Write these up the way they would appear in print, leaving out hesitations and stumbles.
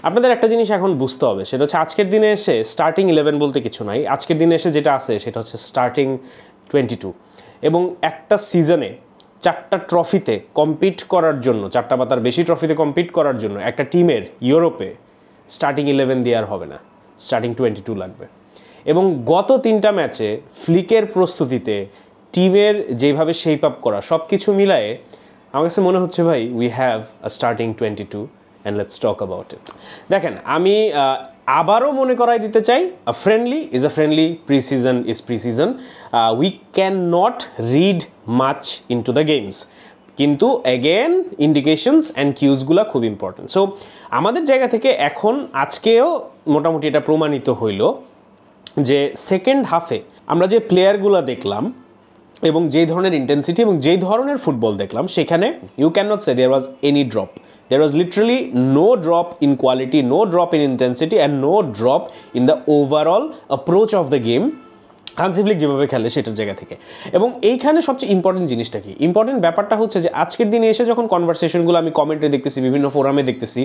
আপনাদের একটা জিনিস এখন বুঝতে হবে, সেটা হচ্ছে আজকের দিনে এসে স্টার্টিং 11 বলতে কিছু নাই। আজকের দিনে এসে যেটা আছে সেটা হচ্ছে স্টার্টিং 22। এবং একটা সিজনে 4টা ট্রফিতে কম্পিট করার জন্য, 4টা বা তার বেশি ট্রফিতে কম্পিট করার জন্য একটা টিমের ইউরোপে স্টার্টিং 11 দিয়ে আর হবে না, স্টার্টিং 22 লাগবে। এবং গত 3টা ম্যাচে ফ্লিকের প্রস্তুতিতে টিমের যেভাবে শেপ আপ করা সব কিছু মিলায়ে আমার কাছে মনে হচ্ছে ভাই we have a starting 22 and let's talk about it. দেখেন, আমি আবারও মনে করাই দিতে চাই, আ friendly is a friendly, pre season is pre season, we can not read much into the games, কিন্তু অ্যাগেন ইন্ডিকেশনস অ্যান্ড কিউজগুলো খুব ইম্পর্টেন্ট। সো আমাদের জায়গা থেকে এখন আজকেও মোটামুটি এটা প্রমাণিত হইল যে সেকেন্ড হাফে আমরা যে প্লেয়ারগুলো দেখলাম এবং যেই ধরনের ইন্টেন্সিটি এবং যেই ধরনের ফুটবল দেখলাম, সেখানে you can not say there was any drop. There was literally no drop in quality, no drop in intensity, and no drop in the overall approach of the game. Hansi Flick যেভাবে খেলে সেটার জায়গা থেকে। এবং এইখানে সবচেয়ে important জিনিসটা কি, ইম্পর্টেন্ট ব্যাপারটা হচ্ছে যে আজকের দিনে এসে যখন কনভারসেশনগুলো আমি কমেন্টে দেখতেছি, বিভিন্ন ফোরামে দেখতেছি,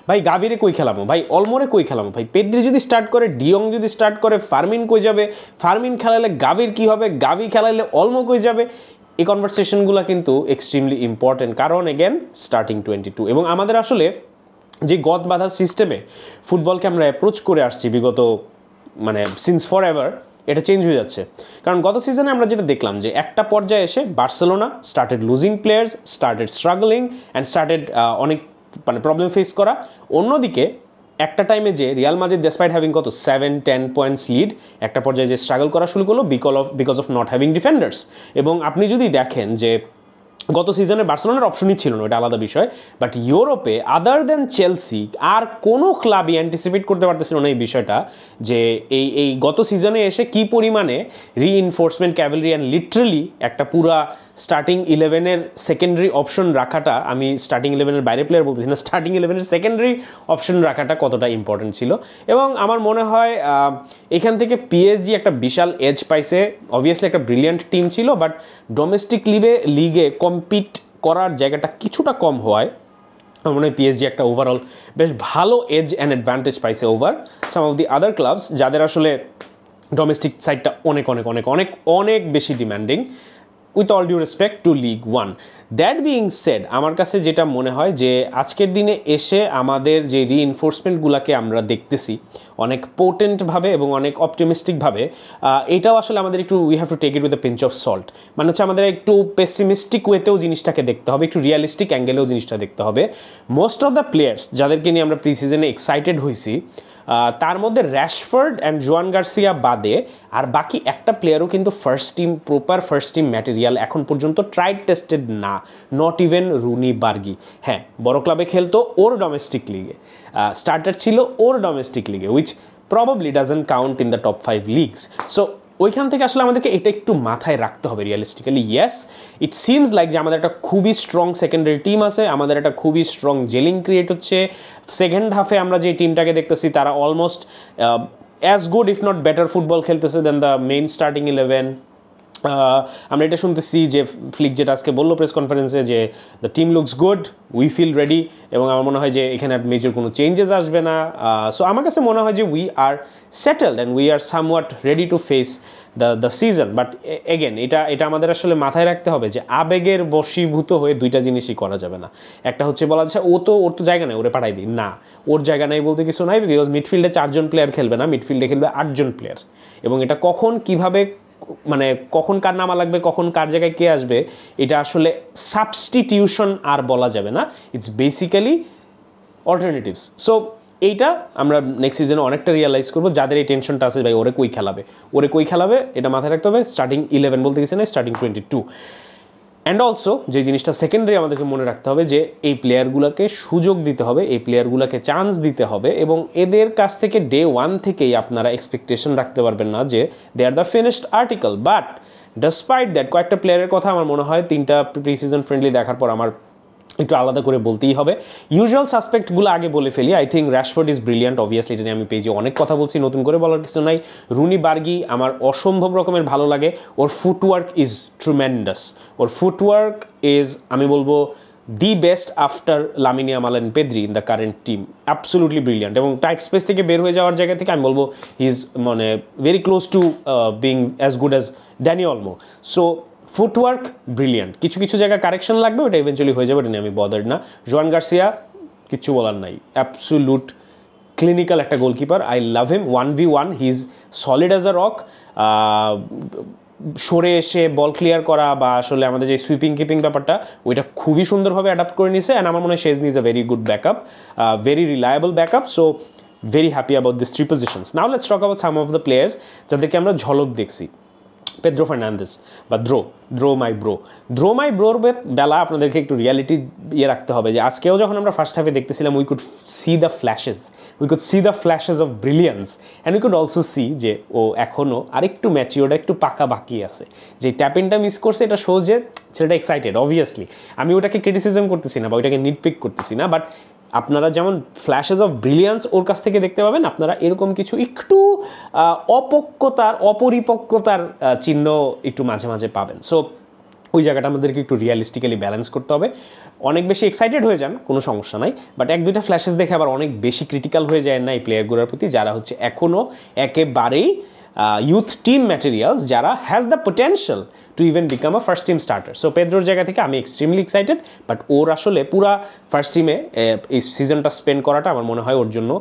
ভাই গাভিরে কই খেলামো, ভাই অলমোরে কই খেলামো, ভাই পেদ্রি যদি স্টার্ট করে, ডিয়ং যদি স্টার্ট করে, ফার্মিন কই যাবে, ফার্মিন খেলালে গাভির কী হবে, গাভি খেলালে অলমো কই যাবে, এই কনভারসেশনগুলো কিন্তু এক্সট্রিমলি ইম্পর্টেন্ট, কারণ এগেন স্টার্টিং 22। এবং আমাদের আসলে যে গদ বাঁধা সিস্টেমে ফুটবলকে আমরা অ্যাপ্রোচ করে আসছি বিগত সিন্স ফর এভার, এটা চেঞ্জ হয়ে যাচ্ছে। কারণ গত সিজনে আমরা যেটা দেখলাম যে একটা পর্যায়ে এসে Barcelona started losing players, started struggling and started অনেক প্রবলেম ফেস করা। অন্যদিকে একটা টাইমে যে রিয়াল মাদ্রিদ ডেসপাইট হ্যাভিং কত 7-10 পয়েন্টস লিড, একটা পর্যায়ে যে স্ট্রাগল করা শুরু করলো because of not having defenders. এবং আপনি যদি দেখেন যে গত সিজনে বার্সেলোনার অপশনই ছিল না, এটা আলাদা বিষয়, বাট ইউরোপে আদার দেন চেলসি আর কোনো ক্লাবই অ্যান্টিসিপেট করতে পারতেছিল না এই বিষয়টা, যে এই গত সিজনে এসে কি পরিমাণে রিইনফোর্সমেন্ট ক্যাভেলরি অ্যান্ড লিটারালি একটা পুরা স্টার্টিং 11-এর সেকেন্ডারি অপশন রাখাটা, আমি স্টার্টিং 11-এর বাইরে প্লেয়ার বলতেছি না, স্টার্টিং 11-এর সেকেন্ডারি অপশন রাখাটা কতটা ইম্পর্টেন্ট ছিল। এবং আমার মনে হয় এখান থেকে পিএসজি একটা বিশাল এজ পাইছে। অবভিয়াসলি একটা ব্রিলিয়ান্ট টিম ছিল, বাট ডোমেস্টিক লিগে কম্পিট করার জায়গাটা কিছুটা কম হওয়ায় আমার মনে হয় পিএসজি একটা ওভারঅল বেশ ভালো এজ অ্যান্ড অ্যাডভান্টেজ পাইছে over some of the other clubs, যাদের আসলে ডোমেস্টিক সাইডটা অনেক অনেক অনেক অনেক অনেক বেশি demanding, with all due respect to league one. That being said, আমার কাছে যেটা মনে হয় যে আজকের দিনে এসে আমাদের যে রিইনফোর্সমেন্টগুলোকে আমরা দেখতেছি অনেক পোটেন্টভাবে এবং অনেক অপটিমিস্টিকভাবে, এটাও আসলে আমাদের একটু we have to take it with a pinch of salt. মানে হচ্ছে আমাদের একটু পেসিমিস্টিক ওয়েতেও জিনিসটাকে দেখতে হবে, একটু রিয়ালিস্টিক অ্যাঙ্গেলেও জিনিসটা দেখতে হবে। মোস্ট অফ দ্য প্লেয়ার্স যাদেরকে নিয়ে আমরা প্রি সিজনে এক্সাইটেড হয়েছি, তার মধ্যে র্যাশফোর্ড অ্যান্ড জোয়ান গার্সিয়া বাদে আর বাকি একটা প্লেয়ারও কিন্তু প্রপার ফার্স্ট টিম ম্যাটেরিয়াল এখন পর্যন্ত ট্রাইড টেস্টেড না, নট ইভেন রুনি বার্গি। হ্যাঁ, বড় ক্লাবে খেলতো, ওর ডোমেস্টিক লিগে স্টার্টার ছিল, ওর ডোমেস্টিক লিগে, which probably doesn't count in the top 5 leagues. So ওইখান থেকে আসলে আমাদেরকে এটা একটু মাথায় রাখতে হবে রিয়ালিস্টিক্যালি। ইয়েস, ইট সিমস লাইক যে আমাদের একটা খুবই স্ট্রং সেকেন্ডারি টিম আছে, আমাদের একটা খুবই স্ট্রং জেলিং ক্রিয়েট হচ্ছে। সেকেন্ড হাফে আমরা যে টিমটাকে দেখতেছি তারা almost as good if not better football খেলতেছে দেন দ্য মেইন স্টার্টিং 11। আমরা এটা শুনতেছি যে ফ্লিক যেটা আজকে বললো প্রেস কনফারেন্সে যে the team looks good, we feel ready, এবং আমার মনে হয় যে এখানে মেজর কোনো চেঞ্জেস আসবে না। সো আমার কাছে মনে হয় যে we are settled and we are somewhat ready to face the season. But again এটা আমাদের আসলে মাথায় রাখতে হবে যে আবেগের বশীভূত হয়ে দুইটা জিনিসই করা যাবে না। একটা হচ্ছে বলা যাচ্ছে ওর তো জায়গা নেই, ওরে পাঠাই দিই, না, ওর জায়গা নেই বলতে কিছু নাই, বিকজ মিডফিল্ডে 4 জন প্লেয়ার খেলবে না, মিডফিল্ডে খেলবে 8 জন প্লেয়ার। এবং এটা কখন কিভাবে কখন কার নামা লাগবে, কখন কার জায়গায় কে আসবে, এটা আসলে সাবস্টিটিউশন আর বলা যাবে না, ইটস বেসিক্যালি অল্টারনেটিভস। সো এইটা আমরা নেক্সট সিজনে অনেকটা রিয়েলাইজ করবো, যাদের এই টেনশনটা আছে ভাই ওরে কই খেলাবে এটা মাথায় রাখতে হবে। স্টার্টিং 11 বলতে গেছে না, স্টার্টিং 22। অ্যান্ড অলসো যে জিনিসটা সেকেন্ডারি আমাদেরকে মনে রাখতে হবে যে এই প্লেয়ারগুলোকে সুযোগ দিতে হবে, এই প্লেয়ারগুলোকে চান্স দিতে হবে, এবং এদের কাছ থেকে ডে 1 থেকেই আপনারা এক্সপেকটেশন রাখতে পারবেন না যে they are the finished article. But despite that কয়েকটা প্লেয়ারের কথা আমার মনে হয় 3টা প্রি সিজন ফ্রেন্ডলি দেখার পর আমার একটু আলাদা করে বলতেই হবে। ইউজুয়াল সাসপেক্টগুলো আগে বলে ফেলি। I think Rashford is brilliant, obviously এটা নিয়ে আমি পেজে অনেক কথা বলছি, নতুন করে বলার কিছু নাই। রুনি বার্গি আমার অসম্ভব রকমের ভালো লাগে, ওর ফুটওয়ার্ক ইজ ট্রুমেন্ডাস, ওর ফুটওয়ার্ক ইজ আমি বলবো the best after Lamine Yamal and Pedri in the current team, absolutely brilliant. এবং টাইট স্পেস থেকে বের হয়ে যাওয়ার জায়গা থেকে আমি বলবো হি ইজ মানে very close to being as good as Dani Olmo. So footwork brilliant, কিছু কিছু জায়গায় কারেকশন লাগবে, ওটা ইভেন্চুয়ালি হয়ে যাবে, এটা নিয়ে আমি বদার্ড না। জোয়ান গার্সিয়া কিচ্ছু বলার নাই, অ্যাবসোলুট ক্লিনিক্যাল একটা goalkeeper, I love him. 1v1 he is solid as a rock. সরে এসে বল ক্লিয়ার করা বা আসলে আমাদের যে সুইপিং কিপিং ব্যাপারটা ওইটা খুবই সুন্দরভাবে অ্যাডাপ্ট করে নিছে। অ্যান্ড আমার মনে হয় Szczesny is a very good backup, very reliable backup. So very happy about this 3 positions. Now let's talk about some of the players যাদেরকে আমরা ঝলক দেখছি। পেদ্রো ফার্নান্দেস বা দ্রো মাই ব্রোর বেলা আপনাদেরকে একটু রিয়ালিটি রাখতে হবে যে আজকেও যখন আমরা ফার্স্ট হাফে দেখতেছিলাম we could see the flashes of brilliance and we could also see যে ও এখনও আরেকটু ম্যাচিওরটা একটু পাকা বাকি আছে। যে ট্যাপিনটা মিস করছে এটা শোজ যে ছেলেটা এক্সাইটেড। অবভিয়াসলি আমি ওটাকে ক্রিটিসিজম করতেছি না বা ওইটাকে নিটপিক করতেছি না, বাট আপনারা যেমন ফ্ল্যাশেস অফ ব্রিলিয়ান্স ওর কাছ থেকে দেখতে পাবেন, আপনারা এরকম কিছু একটু অপরিপক্কতার চিহ্ন একটু মাঝে মাঝে পাবেন। সো ওই জায়গাটা আমাদেরকে একটু রিয়ালিস্টিক্যালি ব্যালেন্স করতে হবে। অনেক বেশি এক্সাইটেড হয়ে যান, কোনো সমস্যা নাই, বাট এক দুইটা ফ্ল্যাশেস দেখে আবার অনেক বেশি ক্রিটিক্যাল হয়ে যায় না এই প্লেয়ারগুলোর প্রতি যারা হচ্ছে এখনও একেবারেই youth team materials যারা has the potential to even become a first team starter. So পেদ্রোর জায়গা থেকে আমি এক্সট্রিমলি এক্সাইটেড, বাট ওর আসলে পুরা ফার্স্ট টিমে এই সিজনটা স্পেন্ড করাটা আমার মনে হয় ওর জন্য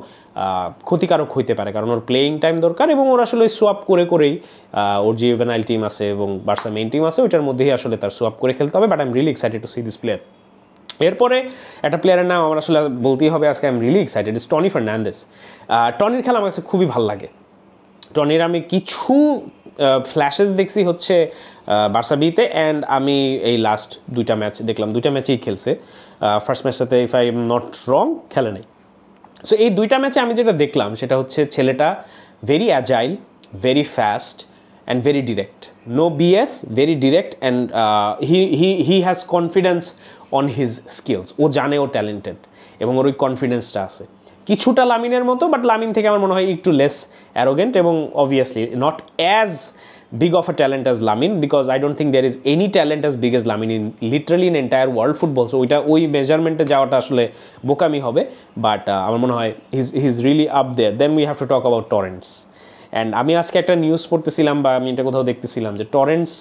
ক্ষতিকারক হইতে পারে, কারণ ওর প্লেয়িং টাইম দরকার এবং ওর আসলে সোয়াপ করেই ওর যে জুভেনাইল টিম আছে এবং বার্সা মেইন টিম আছে ওইটার মধ্যেই আসলে তার সোয়াপ করে খেলতে হবে। But I am really excited to see this player. এরপরে একটা প্লেয়ারের নাম আমার আসলে বলতেই হবে আজকে, I am really excited, is Tony Fernandes. টনির খেলা আমার কাছে খুবই ভালো লাগে। টনির আমি কিছু ফ্ল্যাশেস দেখছি হচ্ছে বার্সা বিতে, অ্যান্ড আমি এই লাস্ট দুইটা ম্যাচ দেখলাম, দুইটা ম্যাচেই খেলছে। ফার্স্ট ম্যাচটাতে if I am not wrong খেলে নেই। সো এই দুইটা ম্যাচে আমি যেটা দেখলাম সেটা হচ্ছে ছেলেটা very agile, very fast and very direct, no BS, very direct, and he has confidence on his skills. ও জানে ও ট্যালেন্টেড এবং ওর ওই কনফিডেন্সটা আছে কিছুটা লামিনের মতো, বাট লামিন থেকে আমার মনে হয় একটু লেস অ্যারোগেন্ট এবং obviously not as big of a talent as Lamin, because I don't think there is any talent as big as Lamin in literally in entire world football. So ওইটা ওই মেজারমেন্টে যাওয়াটা আসলে বোকামি হবে, বাট আমার মনে হয় he's really up there. Then we have to talk about Torrents. And আমি আজকে একটা নিউজ পড়তেছিলাম বা আমি এটা কোথাও দেখতেছিলাম যে Torrents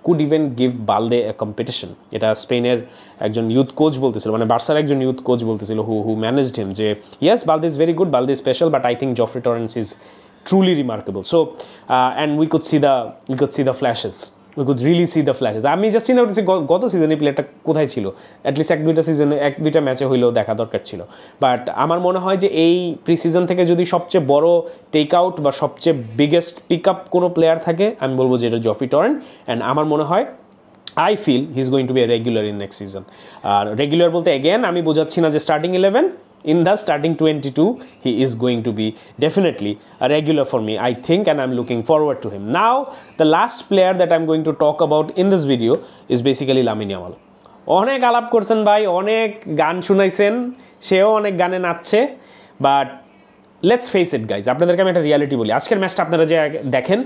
could even give Balde a competition. এটা স্পেনের একজন ইউথ কোচ বলতেছিল, মানে বার্সার একজন ইউথ কোচ বলতেছিল who managed him যে yes, Balde is very good, Balde is special, but I think Joffrey Torrents is truly remarkable. So and we could see the flashes, we could really see the flashes. আমি just চিন্তা করতেছি গত সিজনে প্লেয়ারটা কোথায় ছিল, at least এক দুইটা ম্যাচে হইলেও দেখা দরকার ছিল। বাট আমার মনে হয় যে এই প্রি সিজন থেকে যদি সবচেয়ে বড় টেক আউট বা সবচেয়ে বিগেস্ট পিক আপ কোনো প্লেয়ার থাকে আমি বলবো যে এটা জফরি টরেন্ট। অ্যান্ড আমার মনে হয় I feel he's going to be a regular in next season. Regular বলতে again আমি বোঝাচ্ছি না যে starting 11, in the starting 22 he is going to be definitely a regular for me, I think, and I'm looking forward to him. Now the last player that I'm going to talk about in this video is basically Lamine Yamal. অনেক আলাপ করছেন ভাই, অনেক গান শুনাইছেন, সেও অনেক গানে নাচছে, but let's face it guys, আপনাদেরকে আমি একটা রিয়ালিটি বলি। আজকের ম্যাচটা আপনারা যে দেখেন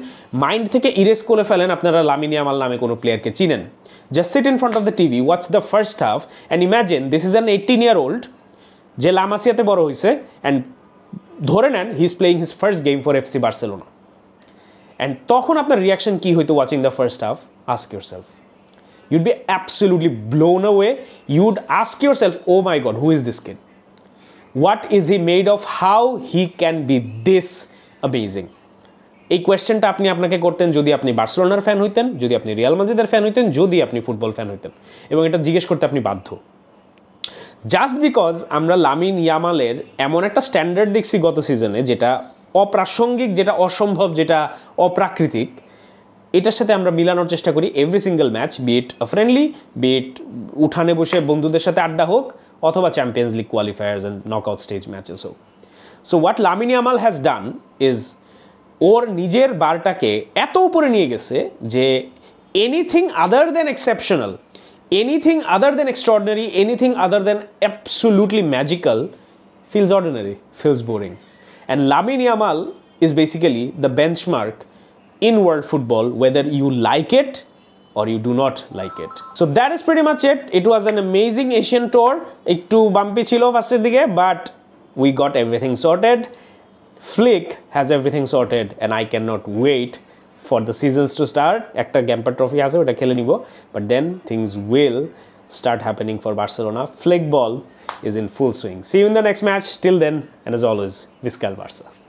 মাইন্ড থেকে ইরেজ করে ফেলেন আপনারা লামিনে ইয়ামাল নামে কোনো প্লেয়ারকে চিনেন। Just sit in front of the TV, watch the first half and imagine this is an 18-year-old যে লামাসিয়াতে বড় হয়েছে, অ্যান্ড ধরে নেন he is playing his first game for FC Barcelona, and তখন আপনার রিয়াকশন কী হইতো watching the first half? Ask yourself, you'd be absolutely blown away. You'd ask yourself, oh my god, who is this kid? What is he made of? How he can be this amazing? এই কোয়েশ্চেনটা আপনি আপনাকে করতেন যদি আপনি বার্সেলোনার fan হইতেন, যদি আপনি রিয়াল মাদ্রিদের ফ্যান হইতেন, যদি আপনি ফুটবল ফ্যান হইতেন, এবং এটা জিজ্ঞেস করতে আপনি বাধ্য। জাস্ট বিকজ আমরা লামিন ইয়ামালের এমন একটা স্ট্যান্ডার্ড দেখছি গত সিজনে যেটা অপ্রাসঙ্গিক, যেটা অসম্ভব, যেটা অপ্রাকৃতিক, এটার সাথে আমরা মিলানোর চেষ্টা করি every single match, be it friendly, be it উঠানে বসে বন্ধুদের সাথে আড্ডা হোক, অথবা Champions League qualifiers and knockout stage matches হোক। So what Lamine Yamal has done is ওর নিজের বারটাকে এত উপরে নিয়ে গেছে যে anything other than exceptional, anything other than extraordinary, anything other than absolutely magical feels ordinary, feels boring. And Lamine Yamal is basically the benchmark in world football, whether you like it or you do not like it. So that is pretty much it. It was an amazing Asian tour. Ekটু bumpy chilo first দিকে, but we got everything sorted. Flick has everything sorted and I cannot wait for the seasons to start. Ekta Gamper Trophy আছে ওটা খেলে নিব, but then things will start happening for Barcelona. Flick ball is in full swing. See you in the next match. Till then, and as always, Viscal Barca.